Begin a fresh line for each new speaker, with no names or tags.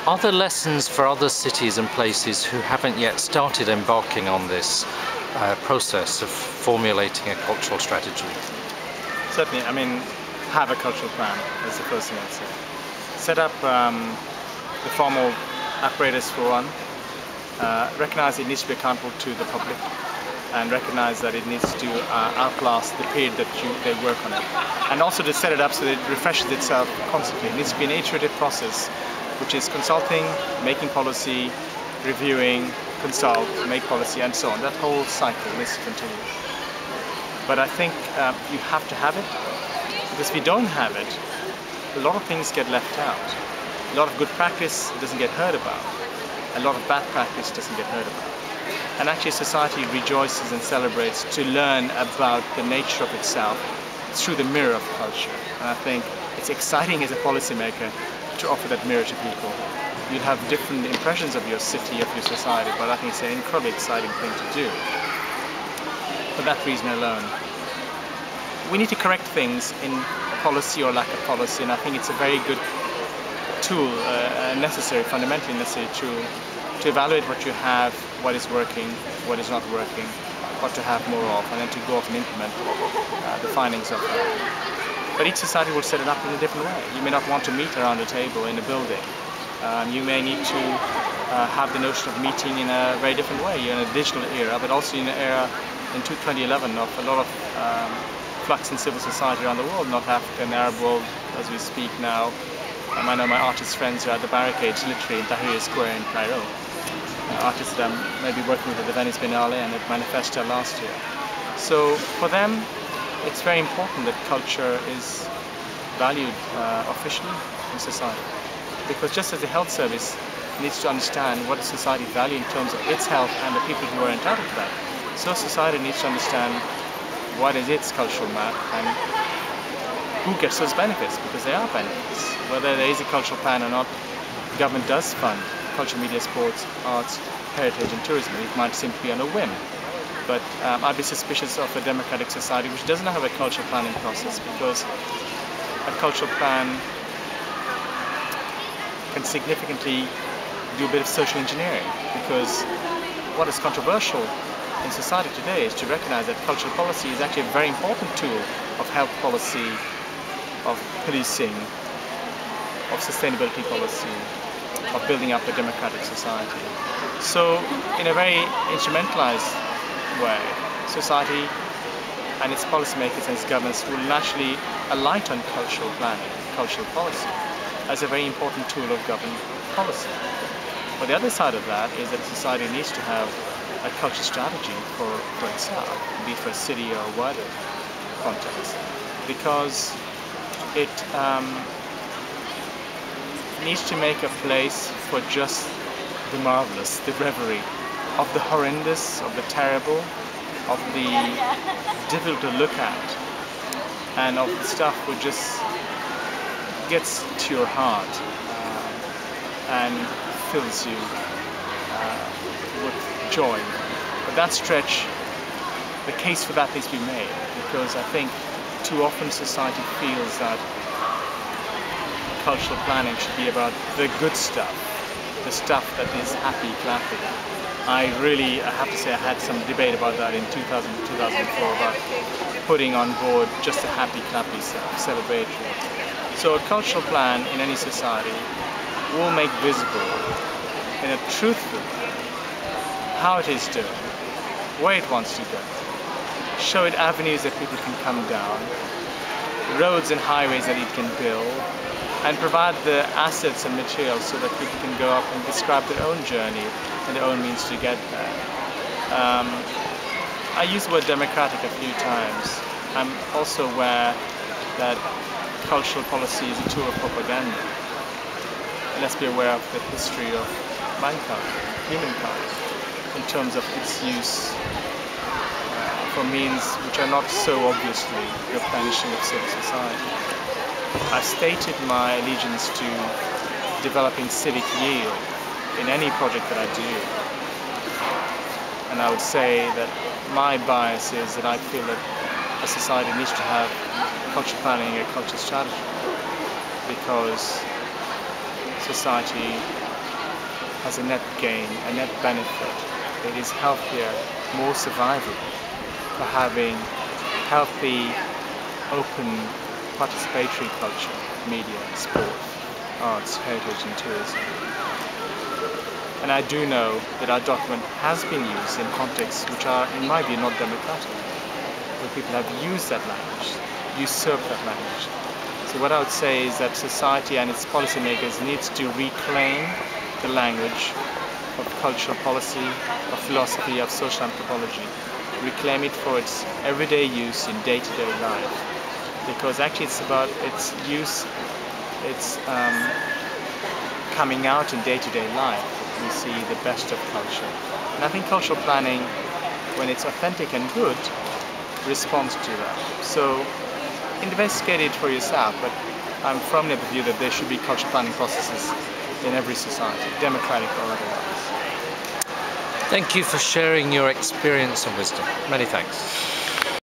Are there lessons for other cities and places who haven't yet started embarking on this process of formulating a cultural strategy?
Certainly, I mean, have a cultural plan is the first thing I'd say. Set up the formal apparatus for one. Recognize it needs to be accountable to the public, and recognize that it needs to outlast the period that they work on it. And also to set it up so that it refreshes itself constantly. It needs to be an iterative process, which is consulting, making policy, reviewing, consult, make policy, and so on. That whole cycle needs to continue. But I think you have to have it, because if you don't have it, a lot of things get left out. A lot of good practice doesn't get heard about. A lot of bad practice doesn't get heard about. And actually society rejoices and celebrates to learn about the nature of itself through the mirror of culture. And I think it's exciting as a policymaker to offer that mirror to people. You'll have different impressions of your city, of your society, but I think it's an incredibly exciting thing to do. For that reason alone. We need to correct things in policy or lack of policy, and I think it's a very good tool, a fundamentally necessary tool, to evaluate what you have, what is working, what is not working, what to have more of, and then to go off and implement the findings of that. But each society will set it up in a different way. You may not want to meet around a table in a building. You may need to have the notion of meeting in a very different way. You're in a digital era, but also in an era in 2011 of a lot of flux in civil society around the world, North Africa and Arab world as we speak now. I know my artist friends are at the barricades literally in Tahrir Square in Cairo. Artists that I'm maybe working with at the Venice Biennale and at Manifesta last year. So for them, it's very important that culture is valued officially in society. Because just as the health service needs to understand what does society value in terms of its health and the people who are entitled to that, so society needs to understand what is its cultural map and who gets those benefits, because they are benefits. Whether there is a cultural plan or not, the government does fund culture, media, sports, arts, heritage and tourism. It might simply be on a whim. But I'd be suspicious of a democratic society which doesn't have a cultural planning process, because a cultural plan can significantly do a bit of social engineering, because what is controversial in society today is to recognize that cultural policy is actually a very important tool of health policy, of policing, of sustainability policy, of building up a democratic society. So in a very instrumentalized way, society and its policymakers and its governments will naturally alight on cultural planning, cultural policy, as a very important tool of government policy. But the other side of that is that society needs to have a cultural strategy for itself, be it for a city or a wider context, because it needs to make a place for just the marvelous, the reverie of the horrendous, of the terrible, of the difficult to look at, and of the stuff which just gets to your heart and fills you with joy. But that stretch, the case for that needs to be made, because I think too often society feels that cultural planning should be about the good stuff, the stuff that is happy, clappy. I have to say, I had some debate about that in 2000, 2004, about putting on board just the happy, clappy stuff, celebratory. So a cultural plan in any society will make visible, in a truthful way, how it is doing, where it wants to go, show it avenues that people can come down, roads and highways that it can build, and provide the assets and materials so that people can go up and describe their own journey and their own means to get there. I use the word democratic a few times. I'm also aware that cultural policy is a tool of propaganda. And let's be aware of the history of mankind, humankind, in terms of its use for means which are not so obviously replenishing of civil society. I've stated my allegiance to developing civic yield in any project that I do. And I would say that my bias is that I feel that a society needs to have cultural planning, a cultural strategy, because society has a net gain, a net benefit. It is healthier, more survivable for having healthy, open, participatory culture, media, sport, arts, heritage and tourism. And I do know that our document has been used in contexts which are, in my view, not democratic, where people have used that language, usurped that language. So what I would say is that society and its policymakers needs to reclaim the language of cultural policy, of philosophy, of social anthropology, reclaim it for its everyday use in day-to-day life. Because actually it's about its use, its coming out in day-to-day life. We see the best of culture. And I think cultural planning, when it's authentic and good, responds to that. So investigate it for yourself, but I'm firmly of the view that there should be cultural planning processes in every society, democratic or otherwise.
Thank you for sharing your experience and wisdom. Many thanks.